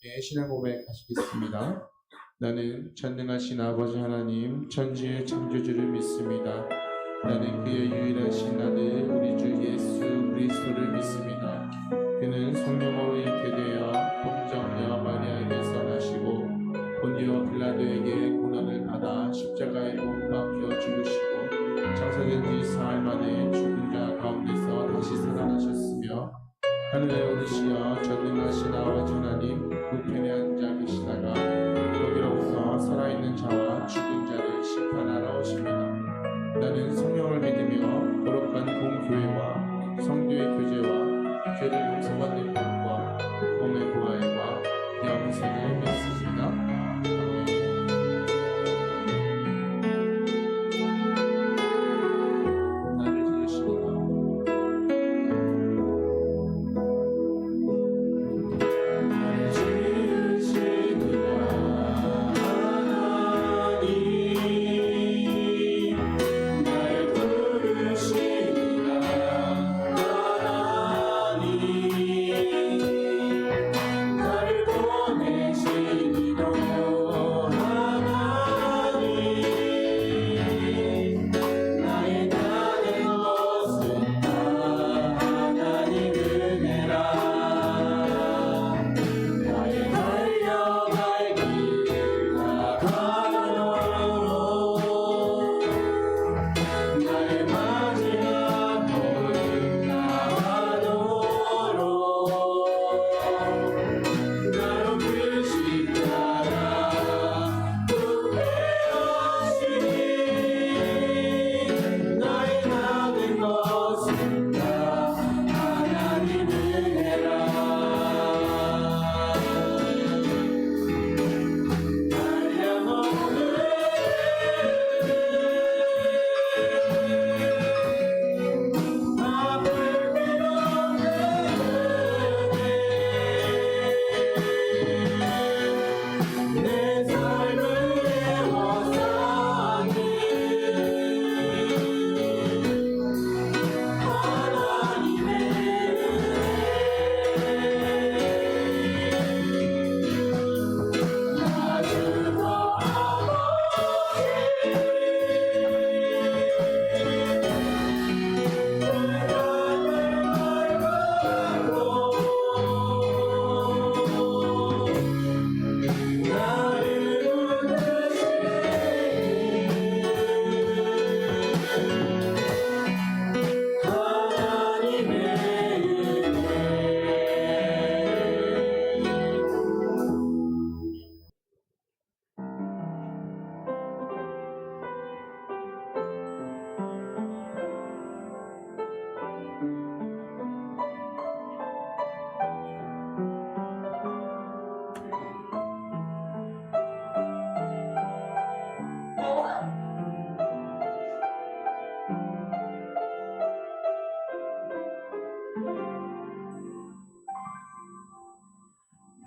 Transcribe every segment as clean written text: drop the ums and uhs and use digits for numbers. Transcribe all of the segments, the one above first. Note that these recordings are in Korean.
함께 신앙 고백하시겠습니다. 나는 전능하신 아버지 하나님 천지의 창조주를 믿습니다. 나는 그의 유일하신 아들 우리 주 예수 그리스도를 믿습니다. 그는 성령으로 잉태되어 동정녀 마리아에게서 나시고 본디오 빌라도에게 고난을 받아 십자가에 못 박혀 죽으시고 장사된 지 사흘 만에 죽은 자 가운데서 다시 살아나셨으며 하늘에 오르시어 전능하신 아버지 하나님 우편에 앉아 계시다가 거기로부터 살아있는 자와 죽은 자를 심판하러 오십니다. 나는 성령을 믿으며 거룩한 공교회와 성도의 교제와 죄를 용서받는 것과 몸의 부활과 영생을 믿습니다. 아멘. 나를 지으시니가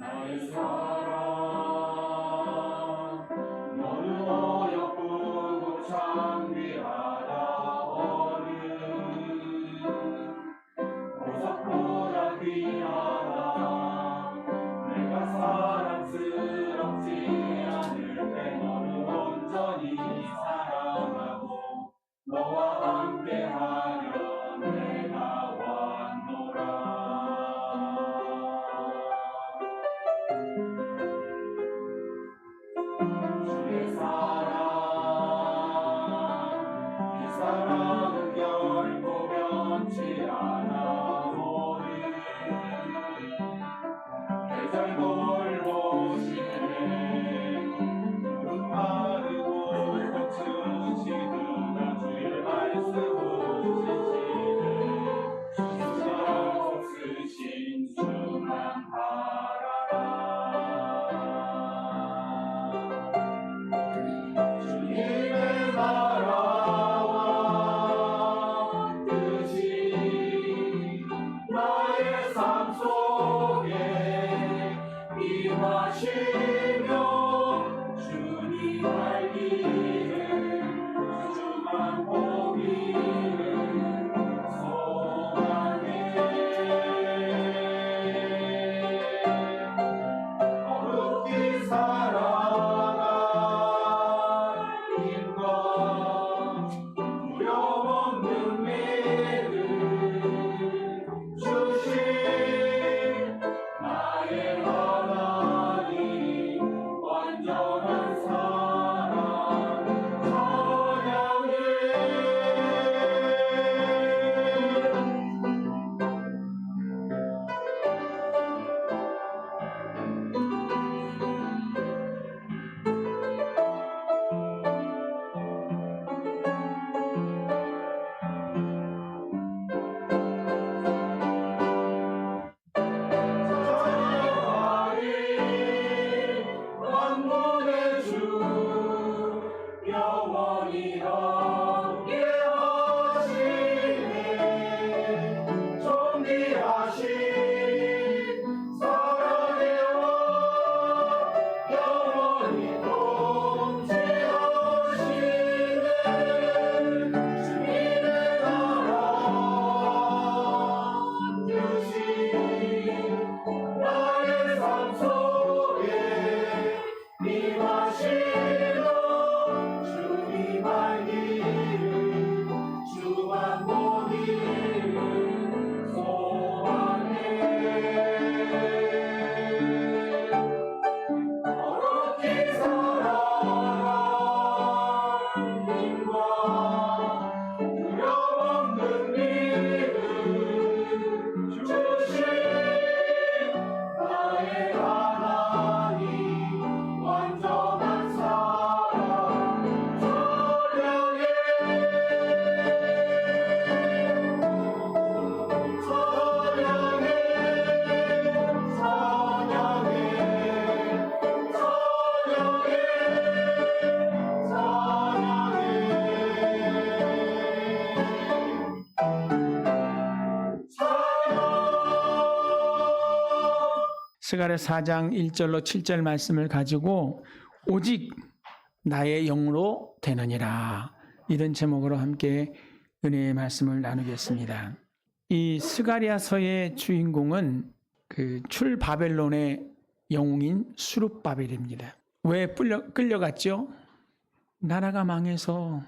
나의 사랑 너는 어여쁘고 장귀하다 어른 보석보다 귀하다 내가 사랑스럽지 않을 때 너는 온전히 사랑하고 너와 함께하려 내가 왔노라. 주의 사랑 이 사랑은 결코 변치 않아 오늘 계절 돌보시네 눈 마르고 거추시두나 주의 말씀 붙이시네 주시면 없으신 주만 바라라. 주님의 나라와 뜻이 나의 삶 속에 임하시며 주님 알기를 주만 보기를 소망해. 스가랴 4장 1절로 7절 말씀을 가지고 오직 나의 영으로 되느니라, 이런 제목으로 함께 은혜의 말씀을 나누겠습니다. 이 스가랴서의 주인공은 그 출바벨론의 영웅인 수룹바벨입니다. 왜 끌려갔죠? 나라가 망해서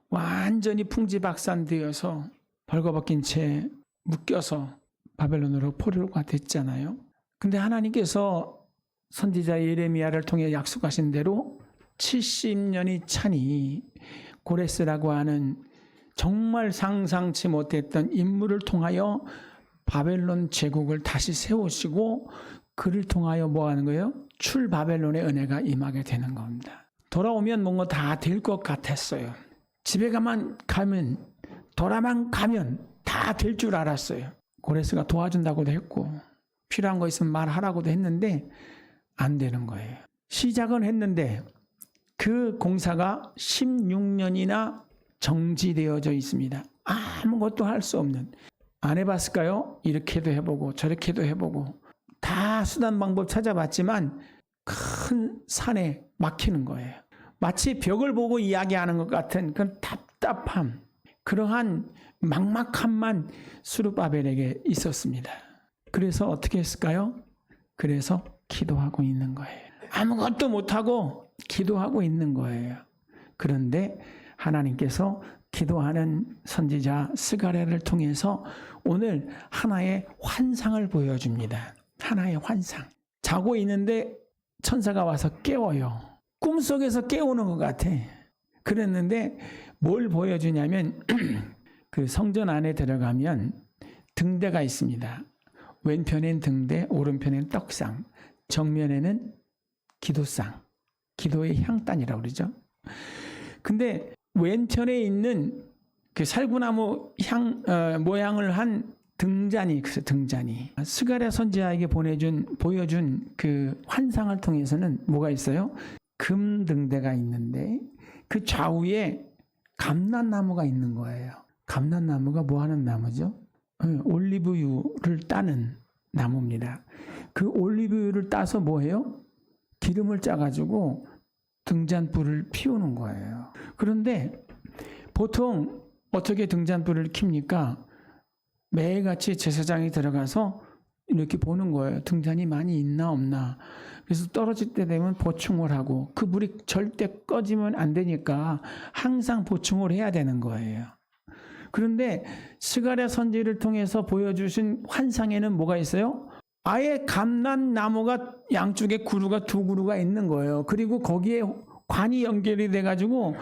완전히 풍지박산되어서 벌거벗긴 채 묶여서 바벨론으로 포로가 됐잖아요. 근데 하나님께서 선지자 예레미야를 통해 약속하신 대로 70년이 차니 고레스라고 하는 정말 상상치 못했던 인물을 통하여 바벨론 제국을 다시 세우시고 그를 통하여 뭐 하는 거예요? 출바벨론의 은혜가 임하게 되는 겁니다. 돌아오면 뭔가 다 될 것 같았어요. 집에 가면 돌아만 가면 다 될 줄 알았어요. 고레스가 도와준다고도 했고 필요한 거 있으면 말하라고도 했는데 안 되는 거예요. 시작은 했는데 그 공사가 16년이나 정지되어져 있습니다. 아무것도 할 수 없는. 안 해봤을까요? 이렇게도 해보고 저렇게도 해보고 다 수단 방법 찾아봤지만 큰 산에 막히는 거예요. 마치 벽을 보고 이야기하는 것 같은 그런 답답함, 그러한 막막함만 수룹바벨에게 있었습니다. 그래서 어떻게 했을까요? 그래서 기도하고 있는 거예요. 아무것도 못하고 기도하고 있는 거예요. 그런데 하나님께서 기도하는 선지자 스가랴를 통해서 오늘 하나의 환상을 보여줍니다. 하나의 환상. 자고 있는데 천사가 와서 깨워요. 꿈속에서 깨우는 것 같아. 그랬는데 뭘 보여주냐면 그 성전 안에 들어가면 등대가 있습니다. 왼편엔 등대, 오른편엔 떡상, 정면에는 기도상, 기도의 향단이라고 그러죠. 근데 왼편에 있는 그 살구나무 모양을 한 등잔이, 그 등잔이 스가랴 선지자에게 보여준 그 환상을 통해서는 뭐가 있어요? 금 등대가 있는데 그 좌우에 감람나무가 있는 거예요. 감람나무가 뭐 하는 나무죠? 올리브유를 따는 나무입니다. 그 올리브유를 따서 뭐 해요? 기름을 짜가지고 등잔불을 피우는 거예요. 그런데 보통 어떻게 등잔불을 킵니까? 매일같이 제사장이 들어가서 이렇게 보는 거예요. 등잔이 많이 있나 없나. 그래서 떨어질 때 되면 보충을 하고 그 불이 절대 꺼지면 안 되니까 항상 보충을 해야 되는 거예요. 그런데 스가랴 선지를 통해서 보여주신 환상에는 뭐가 있어요? 아예 감람나무가 양쪽에 그루가 두 그루가 있는 거예요. 그리고 거기에 관이 연결이 돼가지고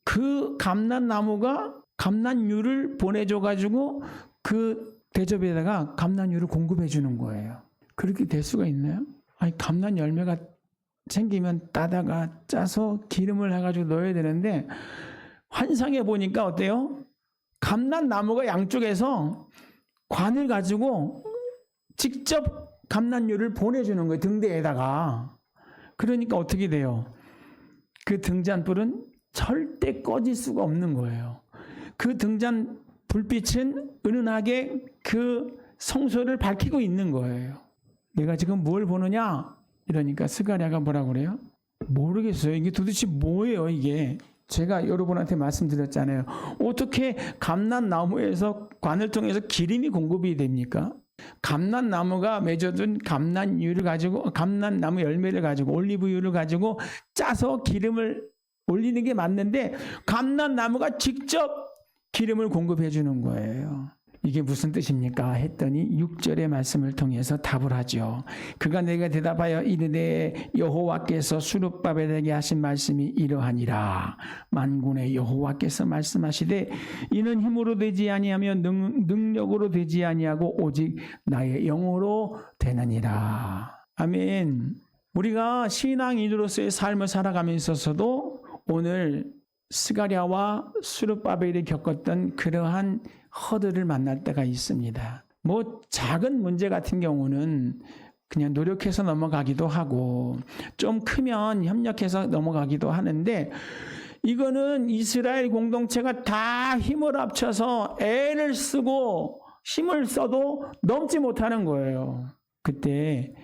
그 감람나무가 감람유를 보내줘가지고 그 대접에다가 감람유를 공급해 주는 거예요. 그렇게 될 수가 있나요? 아니, 감람 열매가 생기면 따다가 짜서 기름을 해가지고 넣어야 되는데 환상에 보니까 어때요? 감람나무가 양쪽에서 관을 가지고 직접 감람유를 보내주는 거예요. 등대에다가. 그러니까 어떻게 돼요? 그 등잔불은 절대 꺼질 수가 없는 거예요. 그 등잔 불빛은 은은하게 그 성소를 밝히고 있는 거예요. 내가 지금 뭘 보느냐? 이러니까 스가랴가 뭐라고 그래요? 모르겠어요. 이게 도대체 뭐예요, 이게? 제가 여러분한테 말씀드렸잖아요. 어떻게 감람나무에서 관을 통해서 기름이 공급이 됩니까? 감람나무가 맺어둔 감람유를 가지고, 감람나무 열매를 가지고, 올리브유를 가지고 짜서 기름을 올리는 게 맞는데 감람나무가 직접 기름을 공급해 주는 거예요. 이게 무슨 뜻입니까? 했더니 6절의 말씀을 통해서 답을 하죠. 그가 내게 대답하여 이르되 여호와께서 수룹바벨에게 하신 말씀이 이러하니라. 만군의 여호와께서 말씀하시되 이는 힘으로 되지 아니하며 능력으로 되지 아니하고 오직 나의 영으로 되느니라. 아멘. 우리가 신앙인으로서의 삶을 살아가면서 있어서도 오늘 스가랴와 수룹바벨이 겪었던 그러한 허들을 만날 때가 있습니다. 뭐 작은 문제 같은 경우는 그냥 노력해서 넘어가기도 하고 좀 크면 협력해서 넘어가기도 하는데 이거는 이스라엘 공동체가 다 힘을 합쳐서 애를 쓰고 힘을 써도 넘지 못하는 거예요. 그때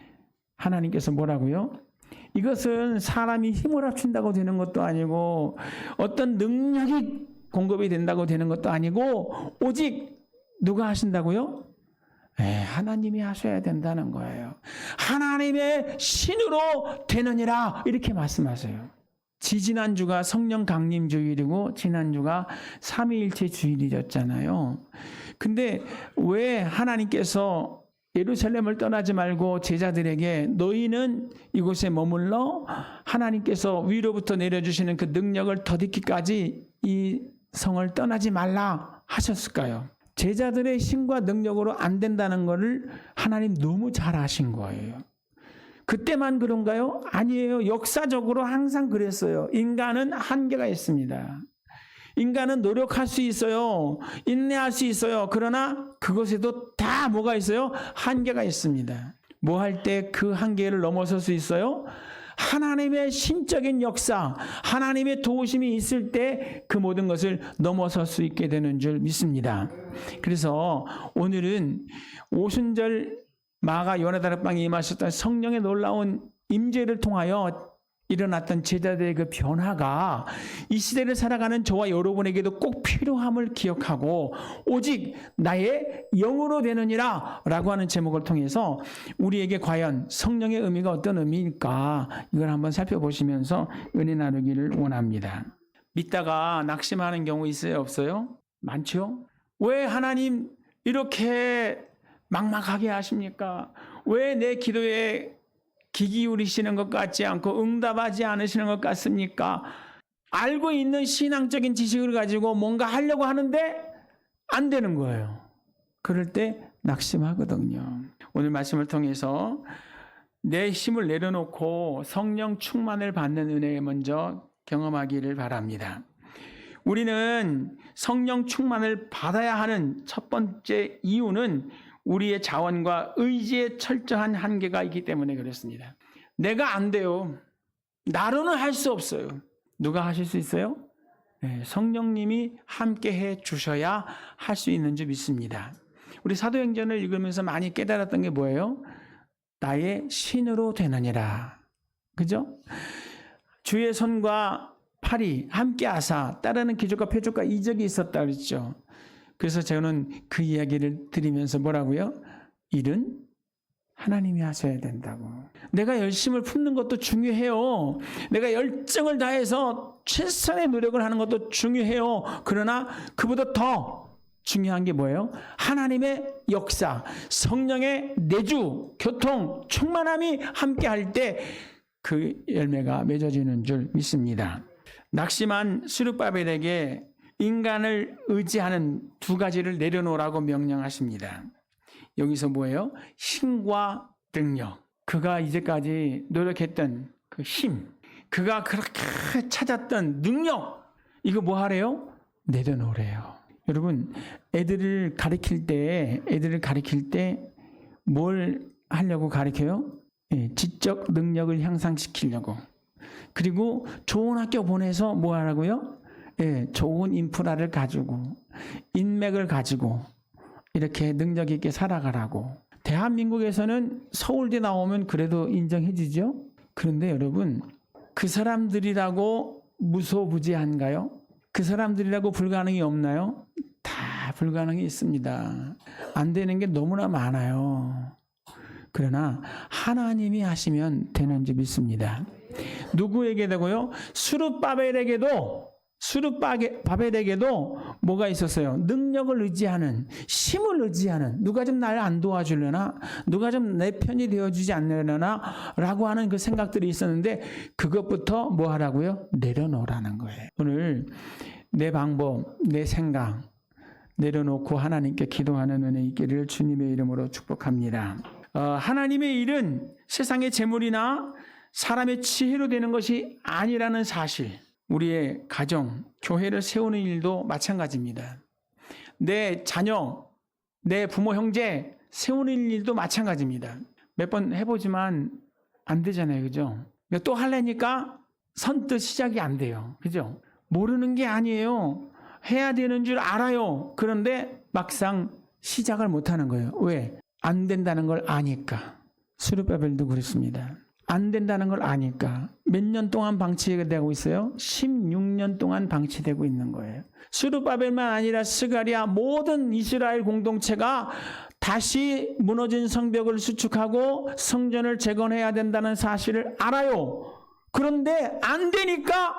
하나님께서 뭐라고요? 이것은 사람이 힘을 합친다고 되는 것도 아니고 어떤 능력이 공급이 된다고 되는 것도 아니고 오직 누가 하신다고요? 하나님이 하셔야 된다는 거예요. 하나님의 신으로 되느니라 이렇게 말씀하세요. 지지난주가 성령 강림 주일이고 지난주가 삼위일체 주일이었잖아요. 근데 왜 하나님께서 예루살렘을 떠나지 말고 제자들에게 너희는 이곳에 머물러 하나님께서 위로부터 내려주시는 그 능력을 덧입기까지 이 성을 떠나지 말라 하셨을까요? 제자들의 힘과 능력으로 안 된다는 것을 하나님 너무 잘 아신 거예요. 그때만 그런가요? 아니에요. 역사적으로 항상 그랬어요. 인간은 한계가 있습니다. 인간은 노력할 수 있어요. 인내할 수 있어요. 그러나 그것에도 다 뭐가 있어요? 한계가 있습니다. 뭐 할 때 그 한계를 넘어설 수 있어요? 하나님의 신적인 역사, 하나님의 도우심이 있을 때 그 모든 것을 넘어설 수 있게 되는 줄 믿습니다. 그래서 오늘은 오순절 마가 요나다락방에 임하셨던 성령의 놀라운 임재를 통하여 일어났던 제자들의 그 변화가 이 시대를 살아가는 저와 여러분에게도 꼭 필요함을 기억하고 오직 나의 영으로 되느니라 라고 하는 제목을 통해서 우리에게 과연 성령의 의미가 어떤 의미일까 이걸 한번 살펴보시면서 은혜 나누기를 원합니다. 믿다가 낙심하는 경우 있어요? 없어요? 많죠? 왜 하나님 이렇게 막막하게 하십니까? 왜 내 기도에 귀 기울이시는 것 같지 않고 응답하지 않으시는 것 같습니까? 알고 있는 신앙적인 지식을 가지고 뭔가 하려고 하는데 안 되는 거예요. 그럴 때 낙심하거든요. 오늘 말씀을 통해서 내 힘을 내려놓고 성령 충만을 받는 은혜에 먼저 경험하기를 바랍니다. 우리는 성령 충만을 받아야 하는 첫 번째 이유는 우리의 자원과 의지에 철저한 한계가 있기 때문에 그렇습니다. 내가 안 돼요. 나로는 할 수 없어요. 누가 하실 수 있어요? 성령님이 함께 해 주셔야 할 수 있는 줄 믿습니다. 우리 사도행전을 읽으면서 많이 깨달았던 게 뭐예요? 나의 신으로 되느니라. 그죠? 주의 손과 팔이 함께 하사 따르는 기적과 표적과 이적이 있었다 그랬죠. 그래서 저는 그 이야기를 드리면서 뭐라고요? 일은 하나님이 하셔야 된다고. 내가 열심을 품는 것도 중요해요. 내가 열정을 다해서 최선의 노력을 하는 것도 중요해요. 그러나 그보다 더 중요한 게 뭐예요? 하나님의 역사, 성령의 내주, 교통, 충만함이 함께 할 때 그 열매가 맺어지는 줄 믿습니다. 낙심한 스룹바벨에게 인간을 의지하는 두 가지를 내려놓으라고 명령하십니다. 여기서 뭐예요? 힘과 능력. 그가 이제까지 노력했던 그 힘, 그가 그렇게 찾았던 능력, 이거 뭐 하래요? 내려놓으래요. 여러분, 애들을 가르칠 때 뭘 하려고 가르쳐요? 지적 능력을 향상시키려고. 그리고 좋은 학교 보내서 뭐 하라고요? 좋은 인프라를 가지고 인맥을 가지고 이렇게 능력 있게 살아가라고. 대한민국에서는 서울대 나오면 그래도 인정해주죠. 그런데 여러분, 그 사람들이라고 무소부지한가요? 그 사람들이라고 불가능이 없나요? 다 불가능이 있습니다. 안 되는 게 너무나 많아요. 그러나 하나님이 하시면 되는 줄 믿습니다. 누구에게도요? 스룹바벨에게도 뭐가 있었어요? 능력을 의지하는, 힘을 의지하는, 누가 좀 날 안 도와주려나, 누가 좀 내 편이 되어주지 않으려나 라고 하는 그 생각들이 있었는데 그것부터 뭐 하라고요? 내려놓으라는 거예요. 오늘 내 방법, 내 생각 내려놓고 하나님께 기도하는 은혜 있기를 주님의 이름으로 축복합니다. 하나님의 일은 세상의 재물이나 사람의 지혜로 되는 것이 아니라는 사실, 우리의 가정, 교회를 세우는 일도 마찬가지입니다. 내 자녀, 내 부모, 형제 세우는 일도 마찬가지입니다. 몇 번 해보지만 안 되잖아요. 그죠? 또 하려니까 선뜻 시작이 안 돼요. 그죠? 모르는 게 아니에요. 해야 되는 줄 알아요. 그런데 막상 시작을 못 하는 거예요. 왜? 안 된다는 걸 아니까. 스룹바벨도 그렇습니다. 안 된다는 걸 아니까 몇 년 동안 방치되고 있어요? 16년 동안 방치되고 있는 거예요. 스룹바벨만 아니라 스가랴 모든 이스라엘 공동체가 다시 무너진 성벽을 수축하고 성전을 재건해야 된다는 사실을 알아요. 그런데 안 되니까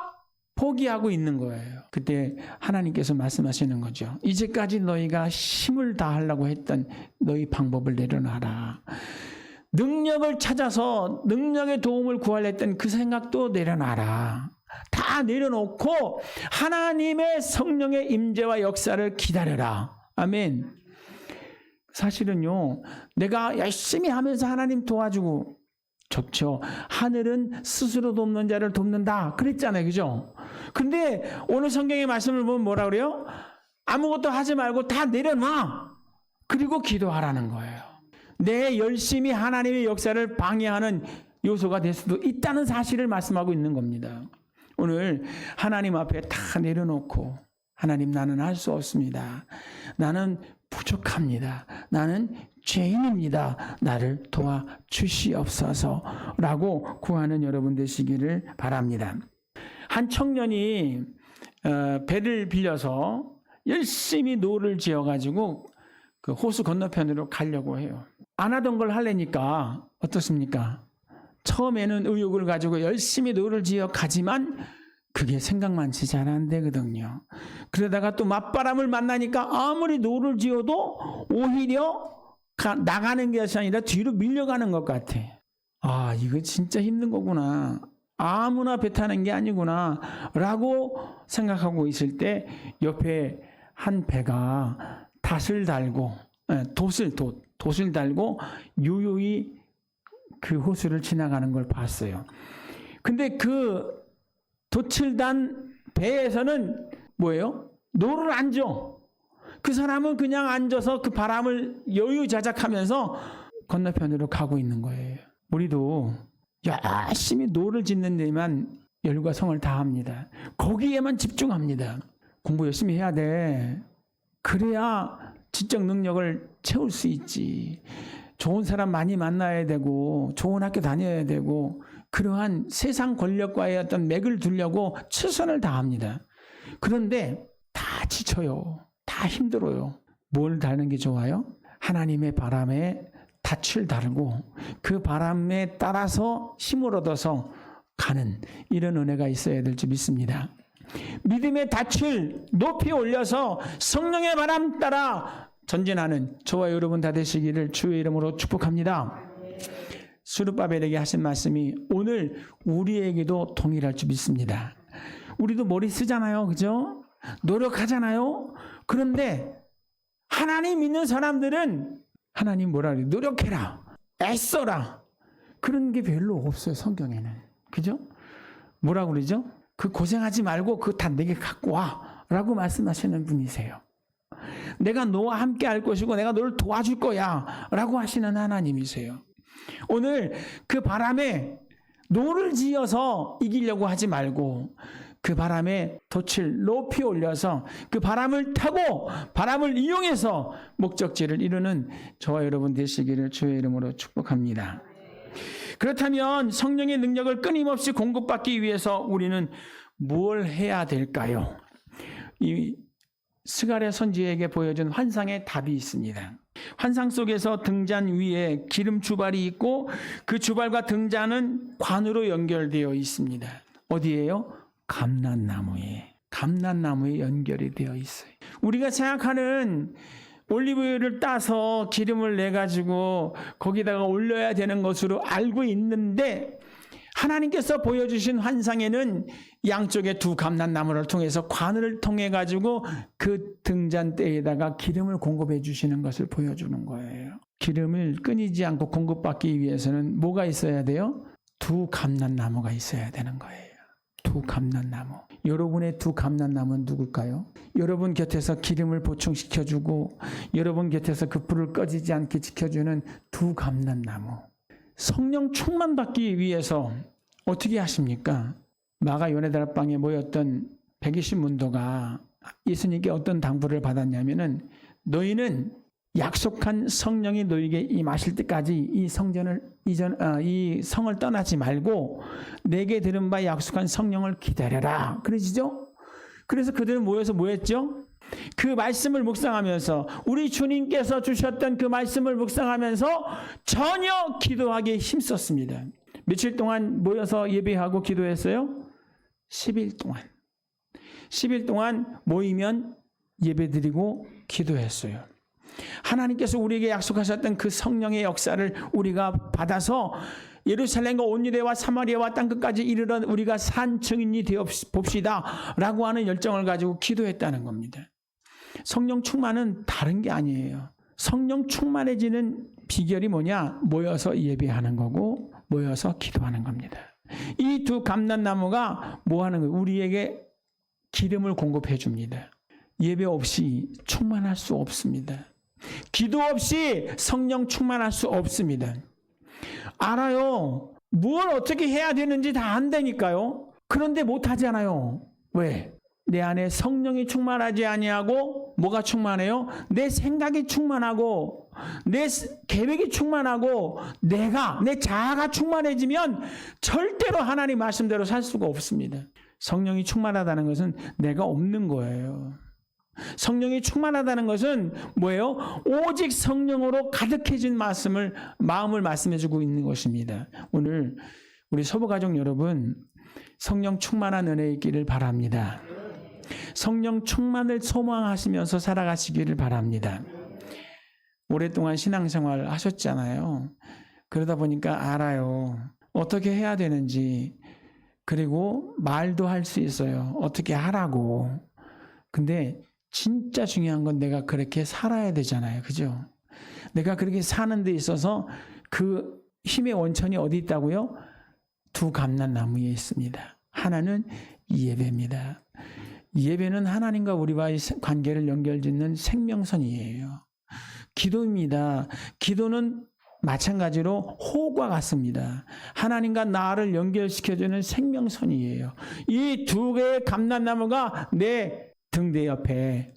포기하고 있는 거예요. 그때 하나님께서 말씀하시는 거죠. 이제까지 너희가 힘을 다하려고 했던 너희 방법을 내려놔라. 능력을 찾아서 능력의 도움을 구하려 했던 그 생각도 내려놔라. 다 내려놓고 하나님의 성령의 임재와 역사를 기다려라. 아멘. 사실은요, 내가 열심히 하면서 하나님 도와주고 좋죠. 하늘은 스스로 돕는 자를 돕는다. 그랬잖아요. 그죠? 근데 오늘 성경의 말씀을 보면 뭐라 그래요? 아무것도 하지 말고 다 내려놔. 그리고 기도하라는 거예요. 내 열심히 하나님의 역사를 방해하는 요소가 될 수도 있다는 사실을 말씀하고 있는 겁니다. 오늘 하나님 앞에 다 내려놓고 하나님 나는 할 수 없습니다. 나는 부족합니다. 나는 죄인입니다. 나를 도와주시옵소서라고 구하는 여러분 되시기를 바랍니다. 한 청년이 배를 빌려서 열심히 노를 지어가지고 그 호수 건너편으로 가려고 해요. 안 하던 걸 하려니까 어떻습니까? 처음에는 의욕을 가지고 열심히 노를 지어 가지만 그게 생각만치 잘 안 되거든요. 그러다가 또 맞바람을 만나니까 아무리 노를 지어도 오히려 나가는 것이 아니라 뒤로 밀려가는 것 같아. 아, 이거 진짜 힘든 거구나. 아무나 배 타는 게 아니구나 라고 생각하고 있을 때 옆에 한 배가 닷을 달고 돛을 달고 요요히 그 호수를 지나가는 걸 봤어요. 근데 그 돛을 단 배에서는 뭐예요? 노를 안 줘. 그 사람은 그냥 앉아서 그 바람을 여유자작하면서 건너편으로 가고 있는 거예요. 우리도 열심히 노를 짓는 데만 열과 성을 다합니다. 거기에만 집중합니다. 공부 열심히 해야 돼. 그래야 지적 능력을 채울 수 있지. 좋은 사람 많이 만나야 되고 좋은 학교 다녀야 되고 그러한 세상 권력과의 어떤 맥을 두려고 최선을 다합니다. 그런데 다 지쳐요. 다 힘들어요. 뭘 다는 게 좋아요? 하나님의 바람에 닻을 달고 그 바람에 따라서 힘을 얻어서 가는 이런 은혜가 있어야 될 줄 믿습니다. 믿음의 닻을 높이 올려서 성령의 바람 따라 전진하는 저와 여러분 다 되시기를 주의 이름으로 축복합니다. 스룹바벨에게 하신 말씀이 오늘 우리에게도 동일할 줄 믿습니다. 우리도 머리 쓰잖아요. 그죠? 노력하잖아요. 그런데 하나님 믿는 사람들은 하나님 뭐라 그래요? 노력해라. 애써라. 그런 게 별로 없어요. 성경에는. 그죠? 뭐라고 그러죠? 그 고생하지 말고 그거 다 내게 갖고 와 라고 말씀하시는 분이세요. 내가 너와 함께 할 것이고 내가 너를 도와줄 거야 라고 하시는 하나님이세요. 오늘 그 바람에 노를 지어서 이기려고 하지 말고 그 바람에 돛을 높이 올려서 그 바람을 타고 바람을 이용해서 목적지를 이루는 저와 여러분 되시기를 주의 이름으로 축복합니다. 그렇다면 성령의 능력을 끊임없이 공급받기 위해서 우리는 뭘 해야 될까요? 이 스가랴 선지자에게 보여준 환상의 답이 있습니다. 환상 속에서 등잔 위에 기름 주발이 있고 그 주발과 등잔은 관으로 연결되어 있습니다. 어디예요? 감람나무에 연결이 되어 있어요. 우리가 생각하는 올리브유를 따서 기름을 내가지고 거기다가 올려야 되는 것으로 알고 있는데 하나님께서 보여주신 환상에는 양쪽에 두 감람나무를 통해서 관을 통해 가지고 그 등잔대에다가 기름을 공급해 주시는 것을 보여주는 거예요. 기름을 끊이지 않고 공급받기 위해서는 뭐가 있어야 돼요? 두 감람나무가 있어야 되는 거예요. 두 감람나무. 여러분의 두 감람나무는 누굴까요? 여러분 곁에서 기름을 보충시켜주고 여러분 곁에서 그 불을 꺼지지 않게 지켜주는 두 감람나무. 성령 충만받기 위해서 어떻게 하십니까? 마가 요네다락방에 모였던 120문도가 예수님께 어떤 당부를 받았냐면은 너희는 약속한 성령이 너에게 임하실 때까지 이 성을 떠나지 말고 내게 들은 바 약속한 성령을 기다려라. 그러시죠? 그래서 그들은 모여서 뭐 했죠? 그 말씀을 묵상하면서 우리 주님께서 주셨던 그 말씀을 묵상하면서 전혀 기도하기에 힘썼습니다. 며칠 동안 모여서 예배하고 기도했어요? 10일 동안. 10일 동안 모이면 예배드리고 기도했어요. 하나님께서 우리에게 약속하셨던 그 성령의 역사를 우리가 받아서 예루살렘과 온 유대와 사마리아와 땅끝까지 이르러 우리가 산 증인이 되어 봅시다 라고 하는 열정을 가지고 기도했다는 겁니다. 성령 충만은 다른 게 아니에요. 성령 충만해지는 비결이 뭐냐? 모여서 예배하는 거고 모여서 기도하는 겁니다. 이 두 감람나무가 뭐 하는 거예요? 우리에게 기름을 공급해 줍니다. 예배 없이 충만할 수 없습니다. 기도 없이 성령 충만할 수 없습니다. 알아요. 뭘 어떻게 해야 되는지 다 안다니까요. 그런데 못하잖아요. 왜? 내 안에 성령이 충만하지 아니하고 뭐가 충만해요? 내 생각이 충만하고 내 계획이 충만하고 내 자아가 충만해지면 절대로 하나님 말씀대로 살 수가 없습니다. 성령이 충만하다는 것은 내가 없는 거예요. 성령이 충만하다는 것은 뭐예요? 오직 성령으로 가득해진 마음을 말씀해주고 있는 것입니다. 오늘 우리 소부가족 여러분, 성령 충만한 은혜 있기를 바랍니다. 성령 충만을 소망하시면서 살아가시기를 바랍니다. 오랫동안 신앙생활 하셨잖아요. 그러다 보니까 알아요. 어떻게 해야 되는지. 그리고 말도 할 수 있어요. 어떻게 하라고. 근데 진짜 중요한 건 내가 그렇게 살아야 되잖아요. 그죠? 내가 그렇게 사는 데 있어서 그 힘의 원천이 어디 있다고요? 두 감람나무에 있습니다. 하나는 예배입니다. 예배는 하나님과 우리와의 관계를 연결짓는 생명선이에요. 기도입니다. 기도는 마찬가지로 호흡과 같습니다. 하나님과 나를 연결시켜주는 생명선이에요. 이 두 개의 감람나무가 내 등대 옆에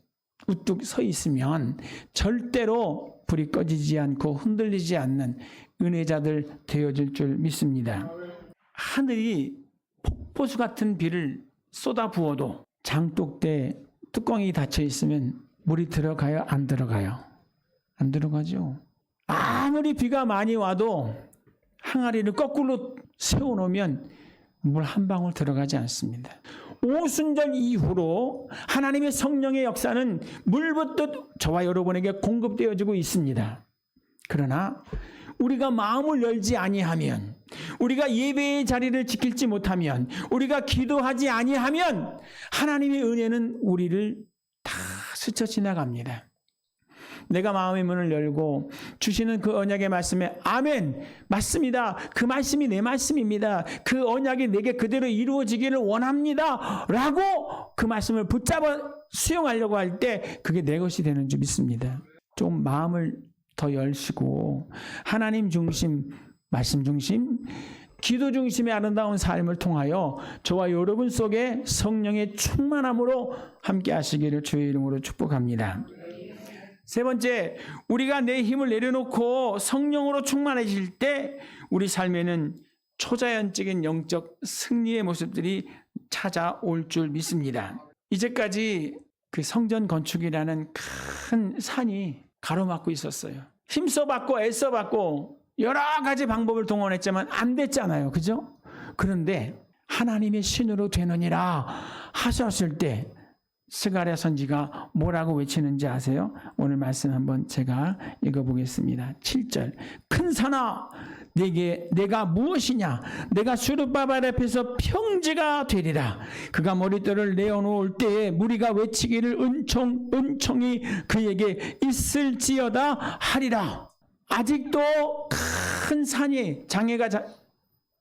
우뚝 서 있으면 절대로 불이 꺼지지 않고 흔들리지 않는 은혜자들 되어질 줄 믿습니다. 하늘이 폭포수 같은 비를 쏟아 부어도 장독대 뚜껑이 닫혀 있으면 물이 들어가요? 안 들어가요? 안 들어가죠. 아무리 비가 많이 와도 항아리를 거꾸로 세워놓으면 물 한 방울 들어가지 않습니다. 오순절 이후로 하나님의 성령의 역사는 물붓듯 저와 여러분에게 공급되어지고 있습니다. 그러나 우리가 마음을 열지 아니하면, 우리가 예배의 자리를 지킬지 못하면, 우리가 기도하지 아니하면 하나님의 은혜는 우리를 다 스쳐 지나갑니다. 내가 마음의 문을 열고 주시는 그 언약의 말씀에 아멘, 맞습니다. 그 말씀이 내 말씀입니다. 그 언약이 내게 그대로 이루어지기를 원합니다. 라고 그 말씀을 붙잡아 수용하려고 할 때 그게 내 것이 되는 줄 믿습니다. 좀 마음을 더 열시고 하나님 중심, 말씀 중심, 기도 중심의 아름다운 삶을 통하여 저와 여러분 속에 성령의 충만함으로 함께 하시기를 주의 이름으로 축복합니다. 세 번째, 우리가 내 힘을 내려놓고 성령으로 충만해질 때 우리 삶에는 초자연적인 영적 승리의 모습들이 찾아올 줄 믿습니다. 이제까지 그 성전 건축이라는 큰 산이 가로막고 있었어요. 힘써봤고 애써봤고 여러 가지 방법을 동원했지만 안 됐잖아요. 그죠? 그런데 하나님의 신으로 되느니라 하셨을 때 스가랴 선지가 뭐라고 외치는지 아세요? 오늘 말씀 한번 제가 읽어보겠습니다. 7절. 큰 산아 내가 무엇이냐? 내가 수르바벨 앞에서 평지가 되리라. 그가 머리털을 내어놓을 때에 무리가 외치기를 은총이 그에게 있을지어다 하리라. 아직도 큰 산이 장애가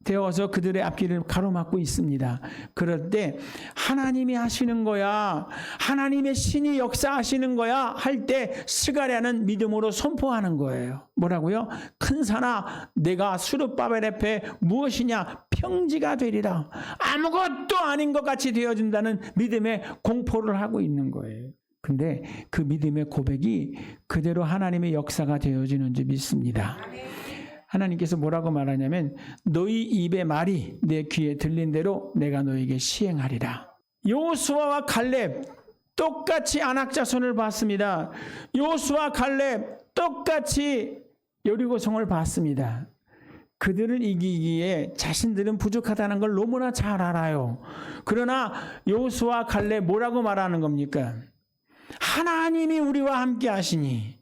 되어서 그들의 앞길을 가로막고 있습니다. 그럴 때 하나님이 하시는 거야, 하나님의 신이 역사하시는 거야 할 때 스가랴는 믿음으로 선포하는 거예요. 뭐라고요? 큰 산아 내가 수르바벨 앞에 무엇이냐? 평지가 되리라. 아무것도 아닌 것 같이 되어진다는 믿음의 공포를 하고 있는 거예요. 근데 그 믿음의 고백이 그대로 하나님의 역사가 되어지는 줄 믿습니다. 하나님께서 뭐라고 말하냐면 너희 입의 말이 내 귀에 들린 대로 내가 너에게 시행하리라. 여호수아와 갈렙 똑같이 안악자손을 봤습니다. 여호수아 갈렙 똑같이 여리고성을 봤습니다. 그들을 이기기에 자신들은 부족하다는 걸 너무나 잘 알아요. 그러나 여호수아 갈렙 뭐라고 말하는 겁니까? 하나님이 우리와 함께 하시니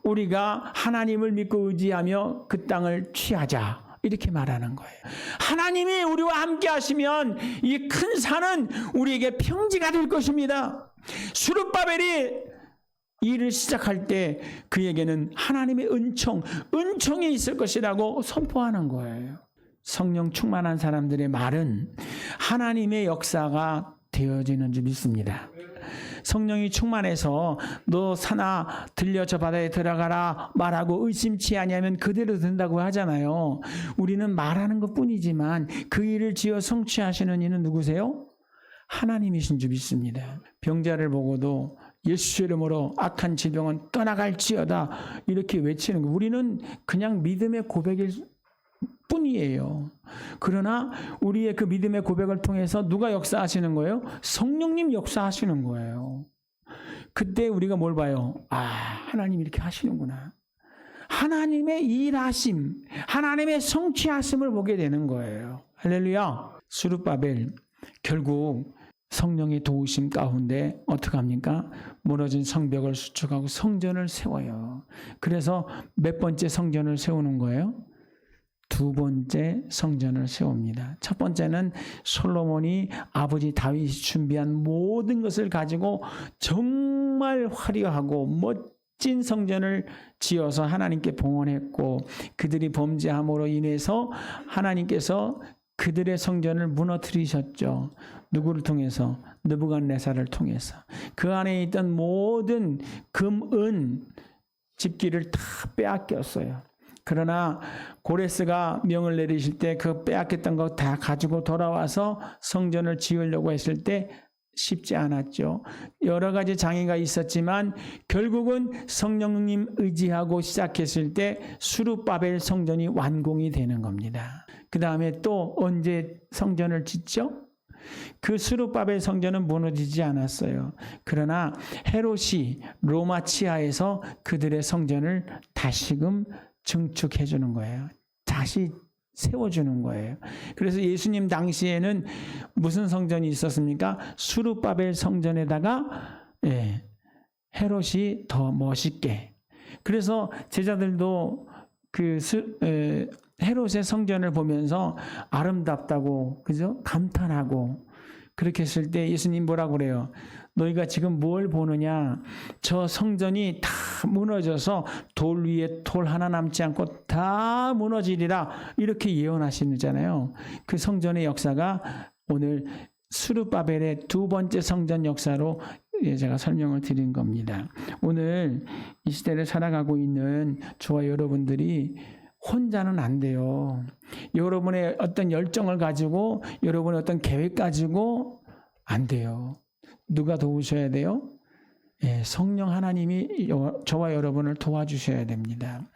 우리가 하나님을 믿고 의지하며 그 땅을 취하자. 이렇게 말하는 거예요. 하나님이 우리와 함께 하시면 이 큰 산은 우리에게 평지가 될 것입니다. 수르바벨이 일을 시작할 때 그에게는 하나님의 은총이 있을 것이라고 선포하는 거예요. 성령 충만한 사람들의 말은 하나님의 역사가 되어지는 줄 믿습니다. 성령이 충만해서 너 사나 들려 저 바다에 들어가라 말하고 의심치 아니하면 그대로 된다고 하잖아요. 우리는 말하는 것뿐이지만 그 일을 지어 성취하시는 이는 누구세요? 하나님이신 줄 믿습니다. 병자를 보고도 예수 이름으로 악한 질병은 떠나갈지어다 이렇게 외치는 거. 우리는 그냥 믿음의 고백일 뿐이에요. 그러나 우리의 그 믿음의 고백을 통해서 누가 역사하시는 거예요? 성령님 역사하시는 거예요. 그때 우리가 뭘 봐요? 아, 하나님 이렇게 하시는구나. 하나님의 일하심, 하나님의 성취하심을 보게 되는 거예요. 할렐루야. 수르바벨 결국 성령의 도우심 가운데 어떻게 합니까? 무너진 성벽을 수축하고 성전을 세워요. 그래서 몇 번째 성전을 세우는 거예요? 두 번째 성전을 세웁니다. 첫 번째는 솔로몬이 아버지 다윗이 준비한 모든 것을 가지고 정말 화려하고 멋진 성전을 지어서 하나님께 봉헌했고 그들이 범죄함으로 인해서 하나님께서 그들의 성전을 무너뜨리셨죠. 누구를 통해서? 느부갓네살을 통해서. 그 안에 있던 모든 금, 은, 집기를 다 빼앗겼어요. 그러나 고레스가 명을 내리실 때 그 빼앗겼던 거 다 가지고 돌아와서 성전을 지으려고 했을 때 쉽지 않았죠. 여러 가지 장애가 있었지만 결국은 성령님 의지하고 시작했을 때 수르바벨 성전이 완공이 되는 겁니다. 그 다음에 또 언제 성전을 짓죠? 그 수르바벨 성전은 무너지지 않았어요. 그러나 헤롯이 로마 치하에서 그들의 성전을 다시금 증축해 주는 거예요. 다시 세워주는 거예요. 그래서 예수님 당시에는 무슨 성전이 있었습니까? 수르바벨 성전에다가 헤롯이 더 멋있게. 그래서 제자들도 그 헤롯의 성전을 보면서 아름답다고 그죠? 감탄하고 그렇게 했을 때 예수님 뭐라고 그래요? 너희가 지금 뭘 보느냐? 저 성전이 다 무너져서 돌 위에 돌 하나 남지 않고 다 무너지리라 이렇게 예언하시잖아요. 그 성전의 역사가 오늘 수르바벨의 두 번째 성전 역사로 제가 설명을 드린 겁니다. 오늘 이 시대를 살아가고 있는 저와 여러분들이 혼자는 안 돼요. 여러분의 어떤 열정을 가지고 여러분의 어떤 계획 가지고 안 돼요. 누가 도우셔야 돼요? 성령 하나님이 저와 여러분을 도와주셔야 됩니다.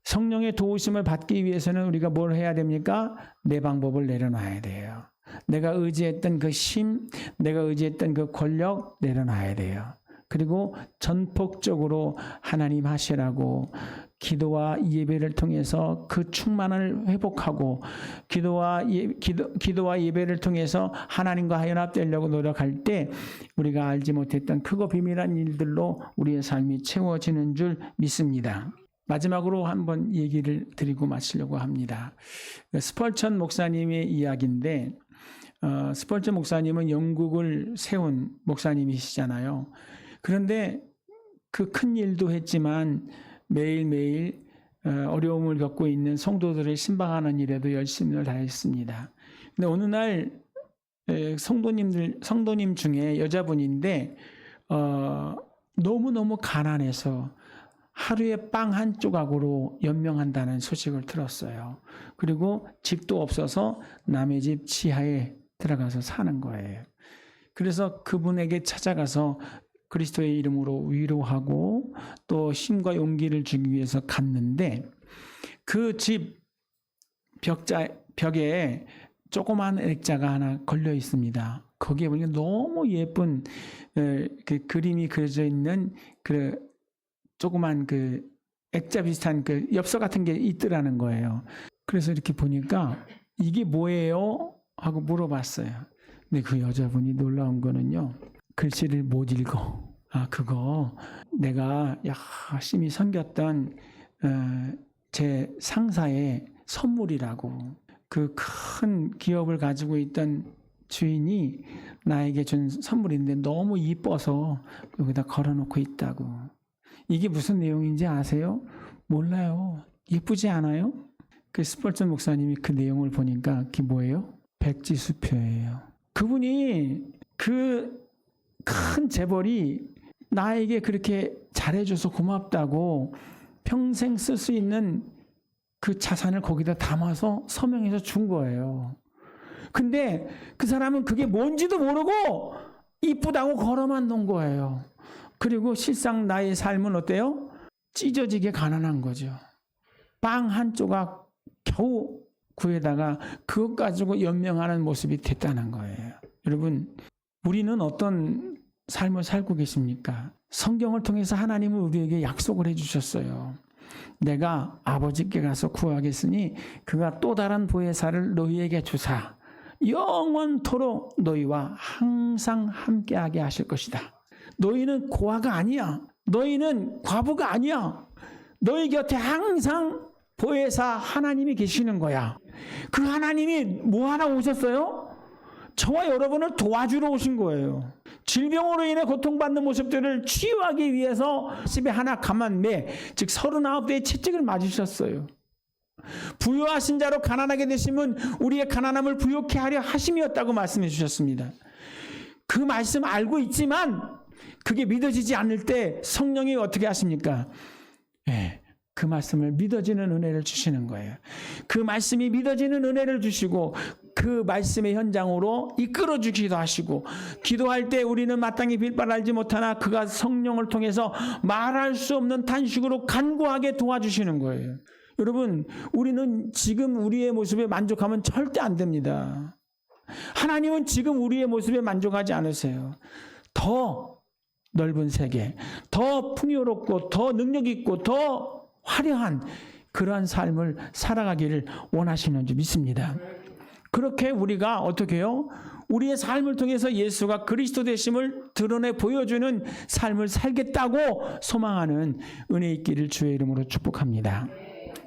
성령의 도우심을 받기 위해서는 우리가 뭘 해야 됩니까? 내 방법을 내려놔야 돼요. 내가 의지했던 그 힘, 내가 의지했던 그 권력 내려놔야 돼요. 그리고 전폭적으로 하나님 하시라고 기도와 예배를 통해서 그 충만을 회복하고 기도와 예배를 통해서 하나님과 연합되려고 노력할 때 우리가 알지 못했던 크고 비밀한 일들로 우리의 삶이 채워지는 줄 믿습니다. 마지막으로 한번 얘기를 드리고 마치려고 합니다. 스펄전 목사님의 이야기인데 스펄전 목사님은 영국을 세운 목사님이시잖아요. 그런데 그 큰 일도 했지만 매일매일 어려움을 겪고 있는 성도들을 신방하는 일에도 열심을 다했습니다. 근데 어느 날 성도님 중에 여자분인데 너무너무 가난해서 하루에 빵 한 조각으로 연명한다는 소식을 들었어요. 그리고 집도 없어서 남의 집 지하에 들어가서 사는 거예요. 그래서 그분에게 찾아가서 그리스도의 이름으로 위로하고 또 힘과 용기를 주기 위해서 갔는데 그 집 벽에 조그만 액자가 하나 걸려 있습니다. 거기에 보니까 너무 예쁜 그 그림이 그려져 있는 그 조그만 그 액자 비슷한 그 엽서 같은 게 있더라는 거예요. 그래서 이렇게 보니까 이게 뭐예요? 하고 물어봤어요. 근데 그 여자분이 놀라운 거는요. 글씨를 못 읽어. 아, 그거 내가 열심히 섬겼던 제 상사의 선물이라고. 그 큰 기업을 가지고 있던 주인이 나에게 준 선물인데 너무 이뻐서 여기다 걸어놓고 있다고. 이게 무슨 내용인지 아세요? 몰라요. 예쁘지 않아요? 그 스펄전 목사님이 그 내용을 보니까 그게 뭐예요? 백지수표예요. 그분이 그 큰 재벌이 나에게 그렇게 잘해줘서 고맙다고 평생 쓸 수 있는 그 자산을 거기다 담아서 서명해서 준 거예요. 근데 그 사람은 그게 뭔지도 모르고 이쁘다고 걸어만 놓은 거예요. 그리고 실상 나의 삶은 어때요? 찢어지게 가난한 거죠. 빵 한 조각 겨우 구해다가 그것 가지고 연명하는 모습이 됐다는 거예요. 여러분, 우리는 어떤 삶을 살고 계십니까? 성경을 통해서 하나님은 우리에게 약속을 해주셨어요. 내가 아버지께 가서 구하겠으니 그가 또 다른 보혜사를 너희에게 주사 영원토록 너희와 항상 함께하게 하실 것이다. 너희는 고아가 아니야. 너희는 과부가 아니야. 너희 곁에 항상 보혜사 하나님이 계시는 거야. 그 하나님이 뭐 하러 오셨어요? 저와 여러분을 도와주러 오신 거예요. 질병으로 인해 고통받는 모습들을 치유하기 위해서 집에 하나 가만 즉 39대의 채찍을 맞으셨어요. 부유하신 자로 가난하게 되시면 우리의 가난함을 부욕케 하려 하심이었다고 말씀해 주셨습니다. 그 말씀 알고 있지만 그게 믿어지지 않을 때 성령이 어떻게 하십니까? 그 말씀을 믿어지는 은혜를 주시는 거예요. 그 말씀이 믿어지는 은혜를 주시고 그 말씀의 현장으로 이끌어 주기도 하시고 기도할 때 우리는 마땅히 빌바를 알지 못하나 그가 성령을 통해서 말할 수 없는 탄식으로 간구하게 도와주시는 거예요. 여러분, 우리는 지금 우리의 모습에 만족하면 절대 안 됩니다. 하나님은 지금 우리의 모습에 만족하지 않으세요. 더 넓은 세계, 더 풍요롭고 더 능력 있고 더 화려한 그러한 삶을 살아가기를 원하시는 줄 믿습니다. 그렇게 우리가 어떻게 해요? 우리의 삶을 통해서 예수가 그리스도 되심을 드러내 보여주는 삶을 살겠다고 소망하는 은혜 있기를 주의 이름으로 축복합니다.